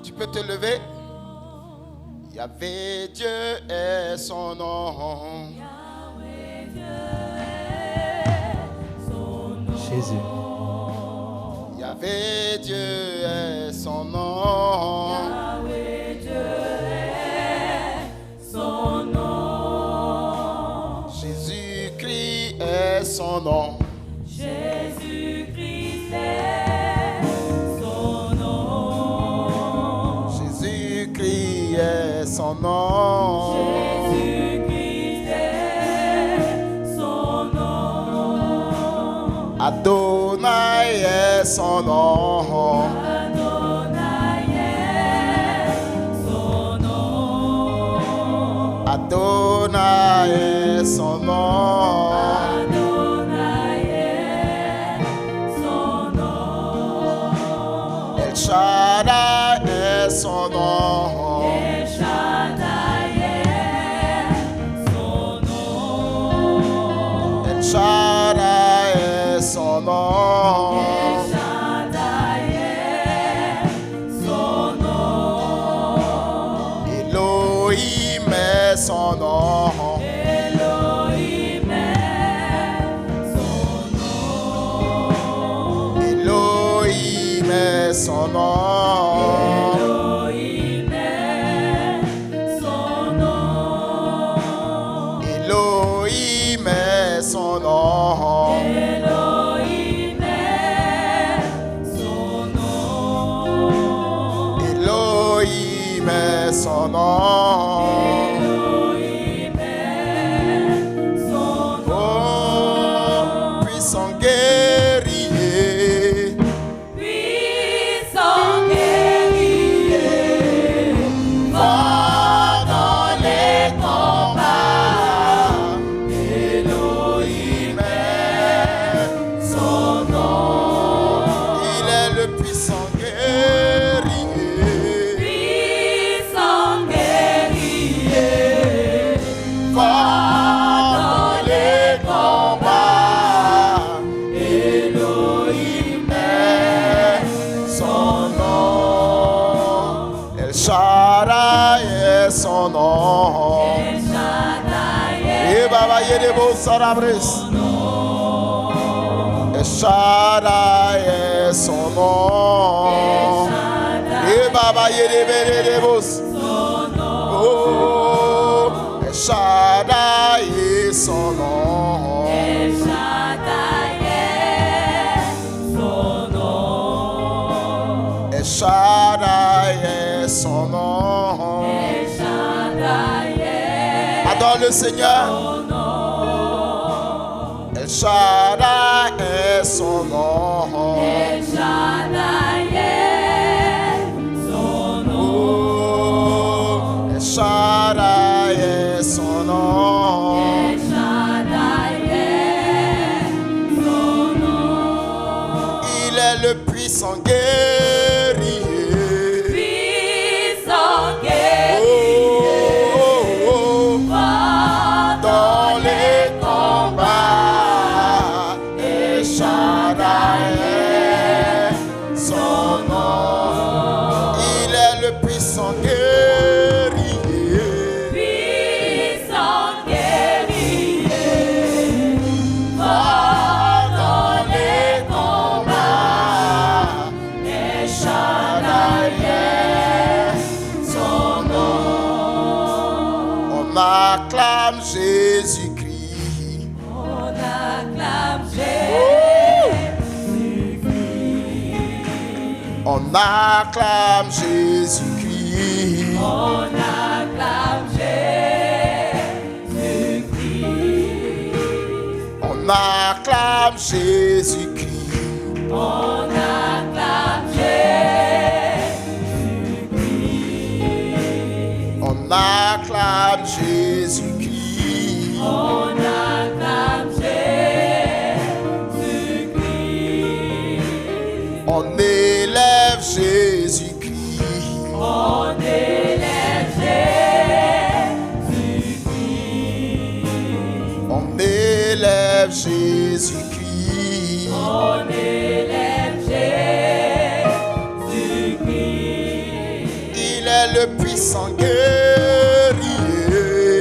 Tu peux te lever. Yahvé, Dieu est son nom. Yahvé, Dieu est son nom. Jésus. Yahvé, Dieu est son nom. Yahvé, Dieu est son nom. Jésus-Christ est son nom. Jésus-Christ est son nom. Jésus-Christ est son nom. Jésus-Christ est son nom. Adonai est son nom. Adonai est son nom. Adonai est son nom. Adonai est son nom. El Shaddai est son nom. El Shaddai est son nom. El Shaddai est son nom. El Shaddai est son nom. Elohim est son nom. Elohim est son nom. Elohim est son nom. Elohim est son nom. Elohim est son nom. Elohim est son nom. Elohim est son nom. Elohim est son nom. Oh, puissant guerrier. Puissant guerrier, Va dans les combats. Elohim est son nom. Il est le puissant guerrier. puissant guerrier, Va dans les combats. Elohim est son nom. El Shaddai est son nom. El Shaddai Et Baba Yedebo Sarabris. El Shaddai est son nom. Et Baba Yedebo. son nom. Oh, El Shaddai est son nom. El Shaddai est son nom. El Shaddai est son nom. El Shaddai est Adore le Seigneur. son nom. El Shaddai est son nom. El Shaddai est son nom. Oh, El Shaddai est son nom. El Shaddai est son nom. Il est le puissant guerrier. Puissant Oh, guerrier, oh, oh. va Dans les combats, El Shaddai est son nom. Il est le puissant guerrier. puissant guerrier, va Dans les combats, El Shaddai est son nom. on acclame Jésus-Christ. On acclame Jésus-Christ. On acclame Jésus-Christ. On acclame Jésus-Christ. On acclame Jésus-Christ. On acclame Jésus-Christ. On acclame Jésus-Christ. On acclame Jésus-Christ. On élève Jésus-Christ. On élève Jésus-Christ. On élève Jésus-Christ. On élève Jésus-Christ. est le puissant guerrier.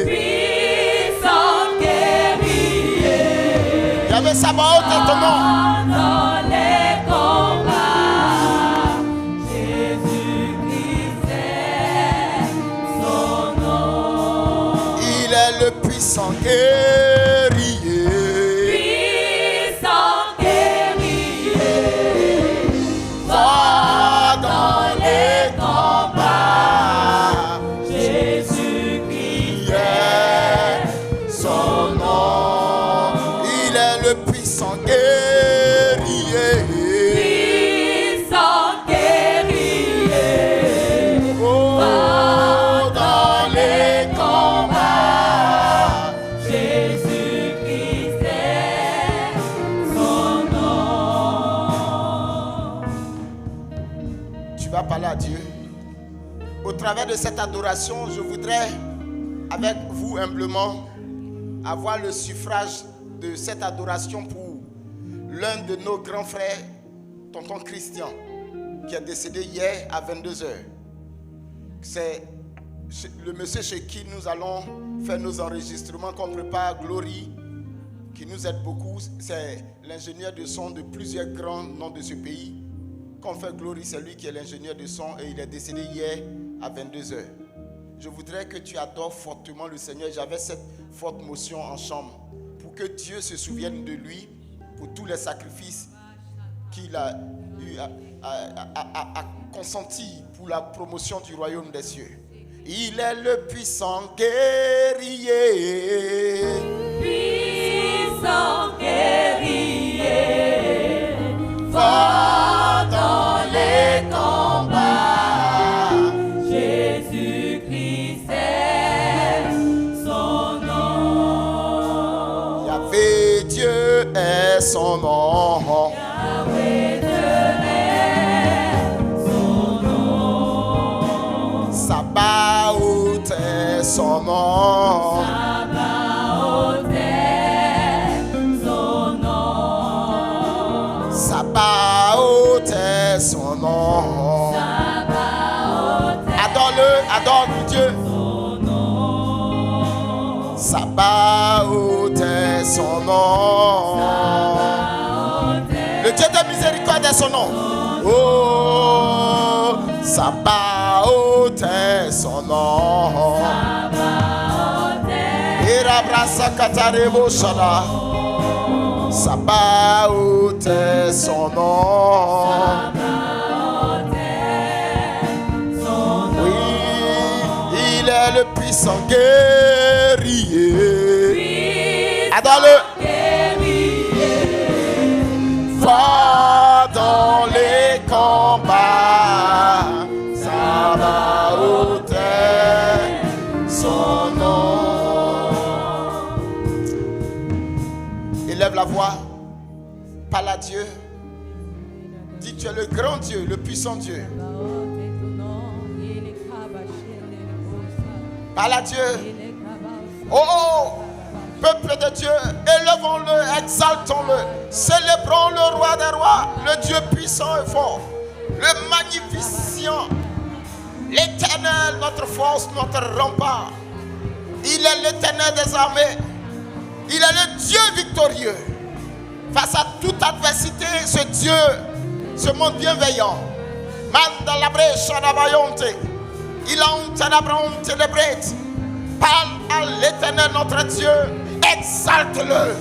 Puissant guerrier. Il y avait Sabaoth à ton nom. Dans les combats, Jésus-Christ est son nom. Il est le puissant guerrier. Puissant guerrier. Va dans les combats. Jésus-Christ est son nom. Il est le puissant guerrier. Puissant guerrier. Oh, dans les combats. Jésus-Christ est son nom. Tu vas parler à Dieu. Au travers de cette adoration, je voudrais, avec vous humblement, avoir le suffrage de cette adoration pour l'un de nos grands frères, tonton Christian, qui est décédé hier à 22h. C'est le monsieur chez qui nous allons faire nos enregistrements, qu'on prépare Glory, qui nous aide beaucoup. C'est l'ingénieur de son de plusieurs grands noms de ce pays. Qu'on fait Glory, c'est lui qui est l'ingénieur de son et il est décédé hier à 22h. Je voudrais que tu adores fortement le Seigneur. J'avais cette forte motion en chambre pour que Dieu se souvienne de lui pour tous les sacrifices qu'il a eu à consenti pour la promotion du royaume des cieux. Il est le puissant guerrier. Puissant guerrier. Va dans les combats. Jésus-Christ est son nom. Yahvé Dieu est son nom. Yahvé Dieu est son nom. Sabaoth est son nom. Sabaoth est son nom. Sabaoth est son nom. Sabaoth est Adore-le, adore Dieu. son nom. Sabaoth est son nom. Sabaoth est Le Dieu de miséricorde est son nom. Oh, Sabaoth est son nom. Sabaoth est Irabrasa katarebo shada. Sabaoth est son nom. Sabaoth est son nom. Oui, il est le puissant guerrier. Adore-le. Guerrier. Va dans les combats. Sabaoth est son nom. Élève la voix. Parle à Dieu. Dis, tu es le grand Dieu, le puissant Dieu. Parle à Dieu. Oh, peuple de Dieu, élevons-le, exaltons-le, célébrons le roi des rois, le Dieu puissant et fort, le magnificent, l'éternel, notre force, notre rempart. Il est l'éternel des armées. Il est le Dieu victorieux. Face à toute adversité, ce Dieu se montre bienveillant. Manda la brescia da bayonte. Il a un ténabronte de brette. Parle à l'éternel notre Dieu. Exalte-le.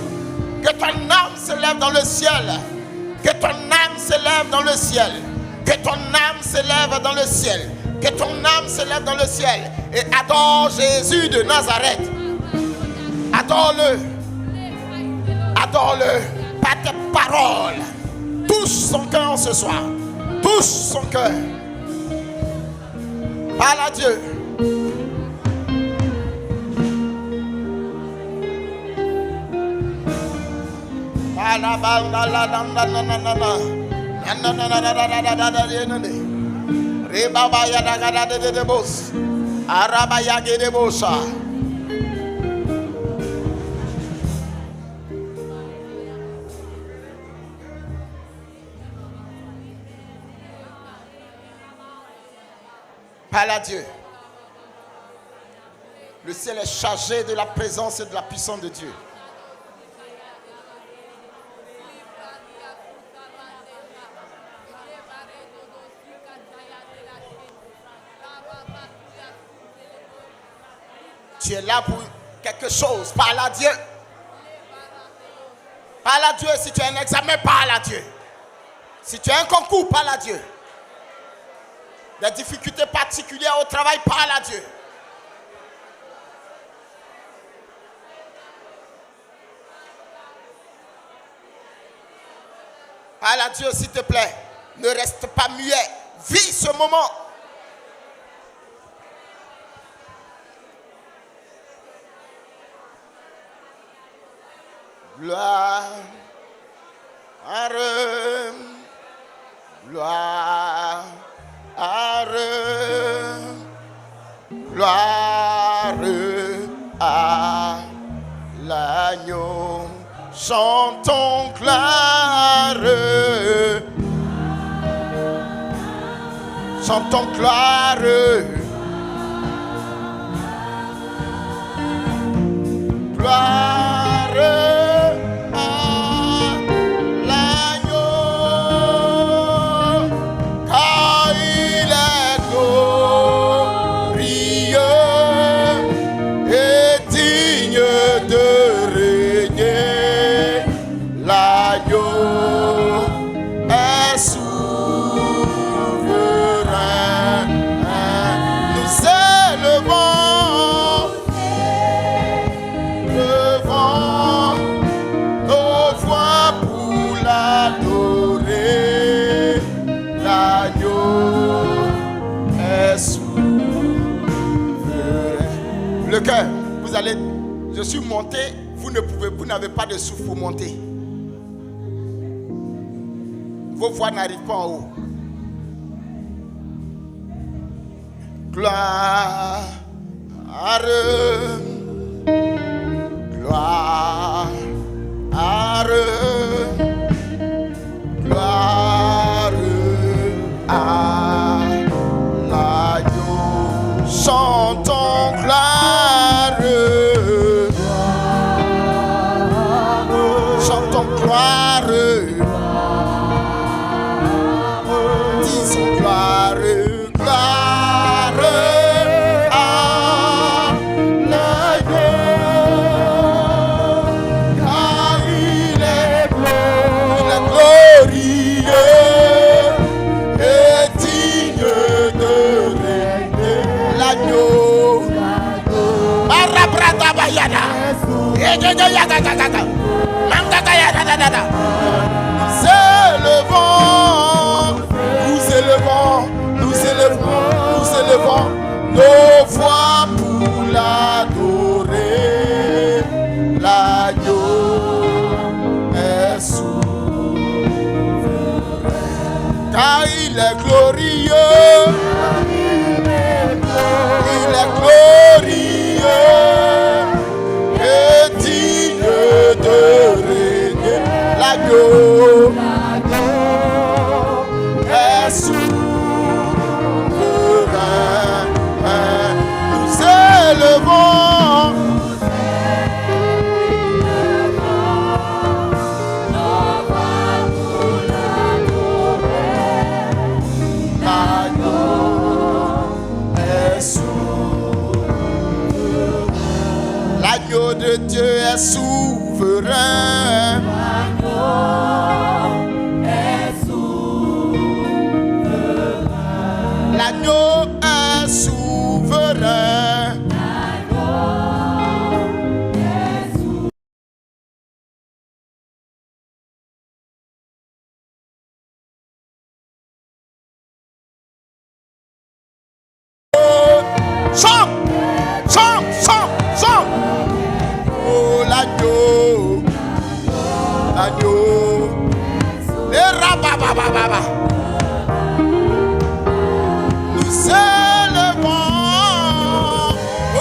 Que ton âme s'élève dans le ciel. Que ton âme s'élève dans le ciel. Que ton âme s'élève dans le ciel. Que ton âme s'élève dans le ciel. Et adore Jésus de Nazareth. Adore-le. Adore-le. Par tes paroles. Touche son cœur ce soir. Touche son cœur. Parle à Dieu. Parle à Dieu. Le ciel est chargé de la présence et de la puissance de Dieu. Tu es là pour quelque chose. Parle à Dieu. Parle à Dieu. Si tu as un examen, parle à Dieu. Si tu as un concours, parle à Dieu. Des difficultés particulières au travail, parle à Dieu. Parle à Dieu, s'il te plaît. Ne reste pas muet. Vis ce moment. Gloire, gloire, gloire à l'agneau. Chantons gloire, chantons gloire, gloire à l'agneau, car il est glorieux et digne de régner. L'agneau est souverain. Nous élevons devant nos voix pour l'adorer. L'agneau est souverain. Le cœur, vous allez, je suis monté, vous n'avez pas de souffle pour monter. Vos voix n'arrivent pas en haut. Gloire, gloire, gloire à l'agneau. Chantons gloire, chantons gloire. Disons gloire, gloire à l'agneau, car il est glorieux et digne de régner. L'agneau, Arabrata Bayada, nous élevons nos voix pour l'adorer. L'agneau est souverain, car il est glorieux. Il est glorieux et digne de régner. L'agneau est souverain. Nous élevons l'agneau est souverain. L'agneau de Dieu est souverain. L'agneau est souverain. Chante, chante, chante, chante. Oh l'agneau, l'agneau, les rababababa. Nous élevons, oh,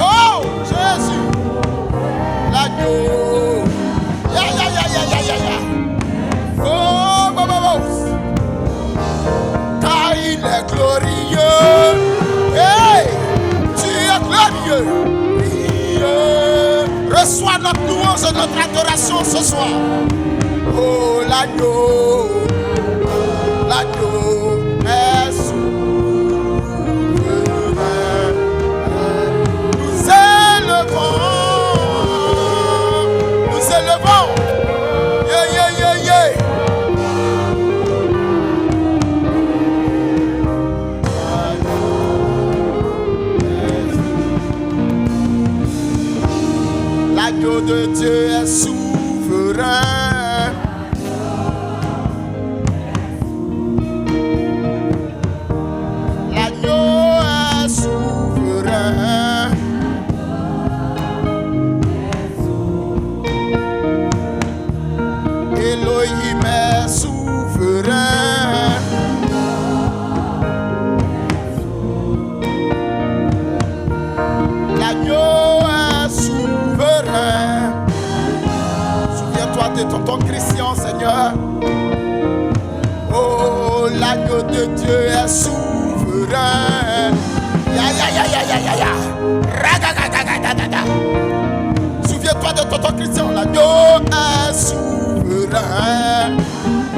oh, Jésus, l'agneau, ya, oh, notre louange et notre adoration ce soir. Oh, l'agneau est souverain. Nous élevons. Yeah, yeah, yeah, yeah. L'agneau de Dieu est souverain. L'agneau est souverain. Elohim est souverain. L'agneau est souverain. Souviens-toi de tonton Christian, Seigneur. Oh, l'agneau de Dieu est souverain. Ya ya ya ya ya ya ya. Ragagagagagagada. Souviens-toi de tonton Christian, l'agneau est souverain.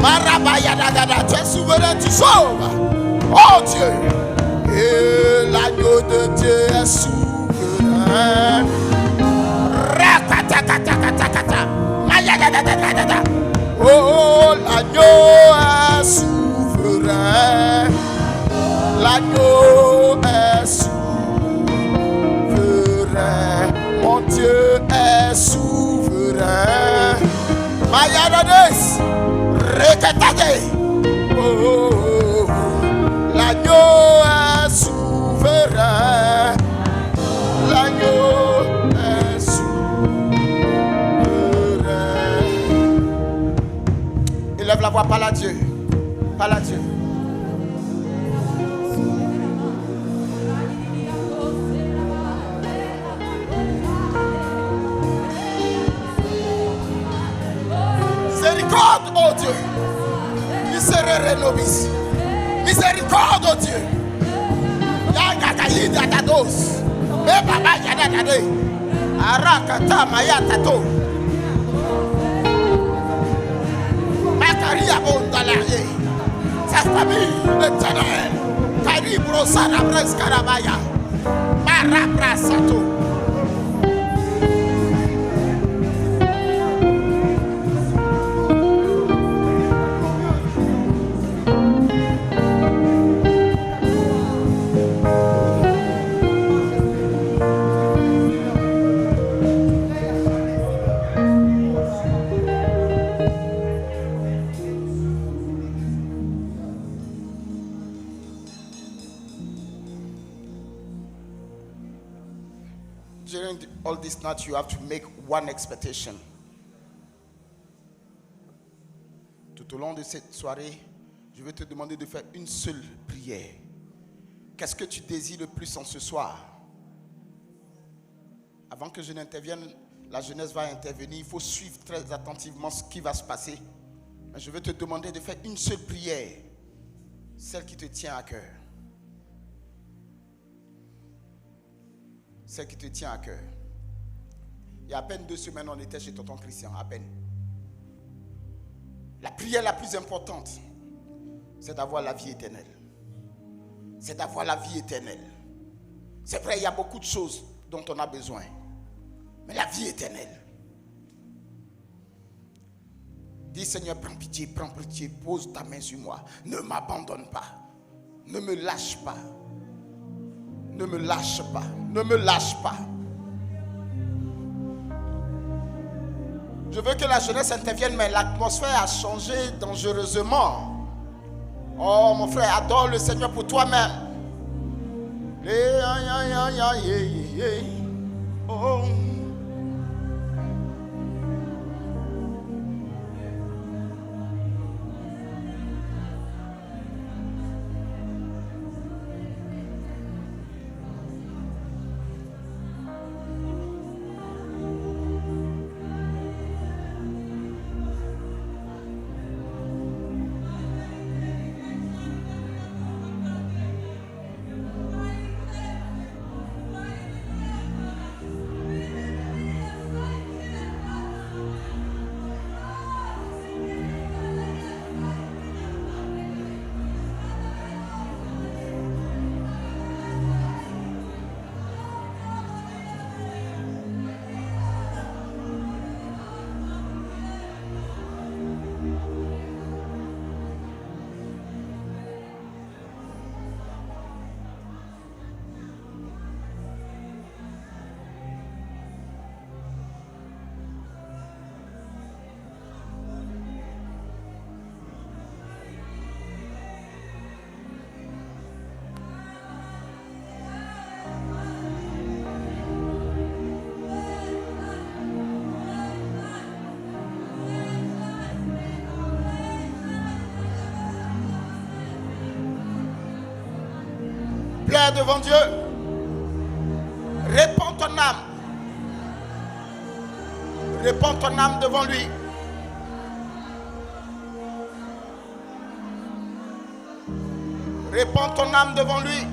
Marabayadagada, tu es souverain, tu sauves. Oh Dieu. Et l'agneau de Dieu est souverain. Rakatakatakata. Mayadadadadada. Oh, l'agneau est souverain. L'agneau est souverain. Mon Dieu est souverain. Mayadades. Rekatade. Oh, l'agneau est souverain. L'agneau est souverain. Élève la voix, parle à Dieu. Parle à Dieu. Miséricorde, oh Dieu. Miserere nobis. Miséricorde, oh Dieu. Yagagaïda dados. Me baba yadadade. Arakata mayatato. Makaria bondalaye. Sa famille éternelle. Karibro sarabres karabaya. Marabra sato. During all this night, you have to make one expectation. Tout au long de cette soirée, je vais te demander de faire une seule prière. Qu'est-ce que tu désires le plus en ce soir? Avant que je n'intervienne, la jeunesse va intervenir. Il faut suivre très attentivement ce qui va se passer. Mais je vais te demander de faire une seule prière, celle qui te tient à cœur. Celle qui te tient à cœur. Il y a à peine 2 semaines, on était chez tonton Christian, à peine. La prière la plus importante, c'est d'avoir la vie éternelle. C'est d'avoir la vie éternelle. C'est vrai, il y a beaucoup de choses dont on a besoin. Mais la vie éternelle. Dis Seigneur, prends pitié, pose ta main sur moi. Ne m'abandonne pas. Ne me lâche pas. Ne me lâche pas. Ne me lâche pas. Je veux que la jeunesse intervienne, mais l'atmosphère a changé dangereusement. Oh, mon frère, adore le Seigneur pour toi-même. Oh. Pleure devant Dieu. Répands ton âme. Répands ton âme devant lui. Répands ton âme devant lui.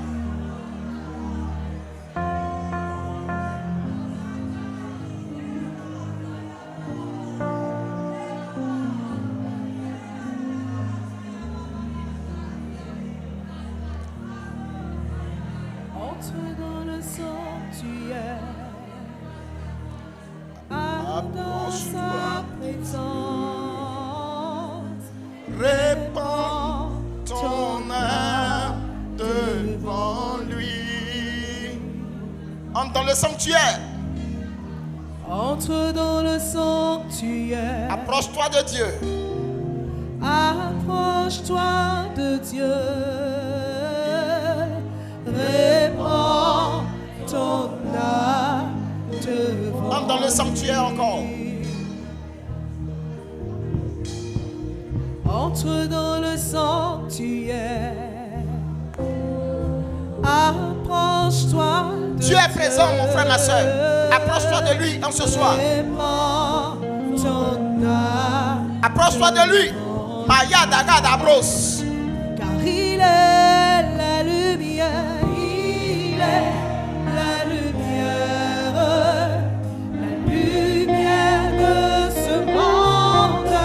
Entre dans le sanctuaire, dans sa présence, Répands ton âme devant lui. Entre dans le sanctuaire. entre dans le sanctuaire, Approche-toi de Dieu. approche-toi de Dieu, répands ton âme devant Entre dans le sanctuaire encore. Entre dans le sanctuaire, approche-toi de Dieu est présent, mon frère, ma soeur. Approche-toi de lui en ce soir. Répands ton âme, Approche-toi de lui. Maya daga dabros. car il est la lumière, il est la lumière de ce monde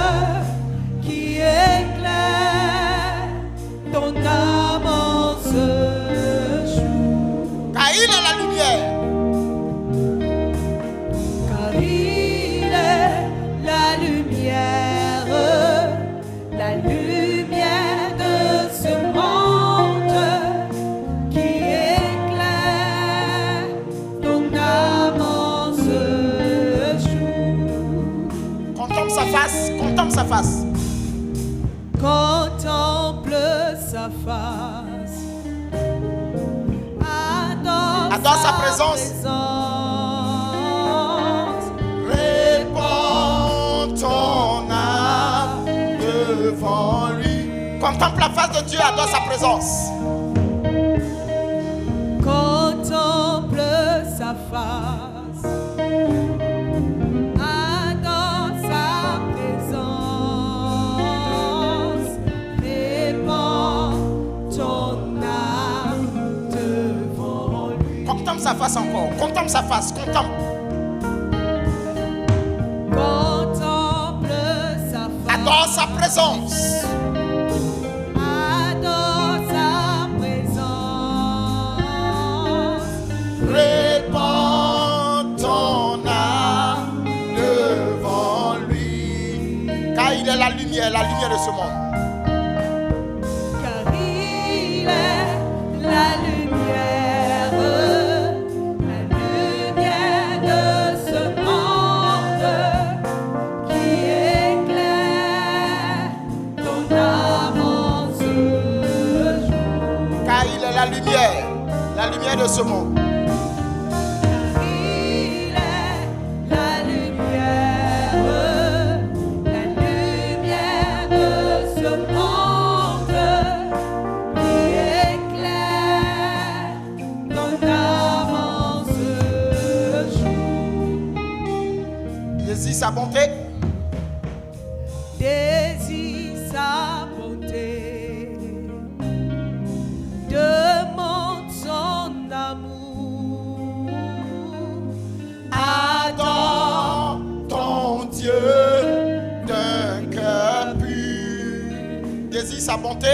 qui éclaire ton âme en ce jour. Car il est la lumière. Car il est la lumière de ce monde qui éclaire ton âme en ce jour. Contemple sa face. Contemple sa face. Contemple sa face, Adore sa présence. Répands ton âme devant lui. Contemple la face de Dieu. Adore sa présence. Contemple sa face, adore sa présence, répands ton âme devant lui. Contemple sa face encore. Contemple sa face. Contemple. Contemple sa face, Adore sa présence. adore sa présence, Répands ton âme devant lui. Car il est la lumière de ce monde. car il est la lumière de ce monde qui éclaire ton âme en ce jour. Car il est la lumière de ce monde. Il est la lumière de ce monde qui éclaire ton âme en ce jour. Désire sa bonté. Désire sa bonté, demande son amour, Adore ton Dieu d'un cœur pur. Désire sa bonté.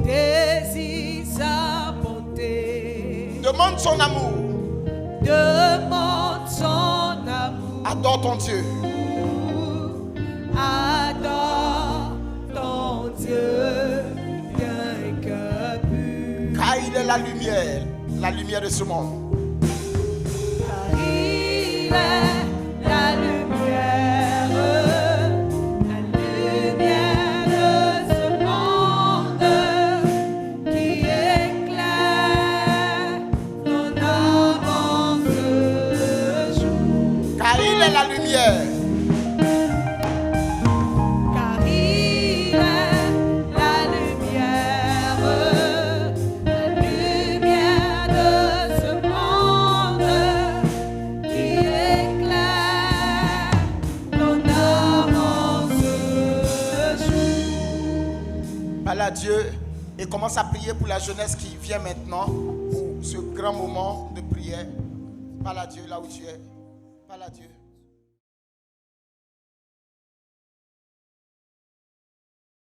désire sa bonté, Demande son amour. demande son amour, Adore ton Dieu. adore ton Dieu d'un cœur pur. Car il est la lumière de ce monde. Car il est la lumière de ce monde qui éclaire ton âme en ce jour. Car il est la lumière. Car il est la lumière Parle à Dieu et commence à prier pour la jeunesse qui vient maintenant pour ce grand moment de prière. Parle à Dieu là où tu es. Parle à Dieu.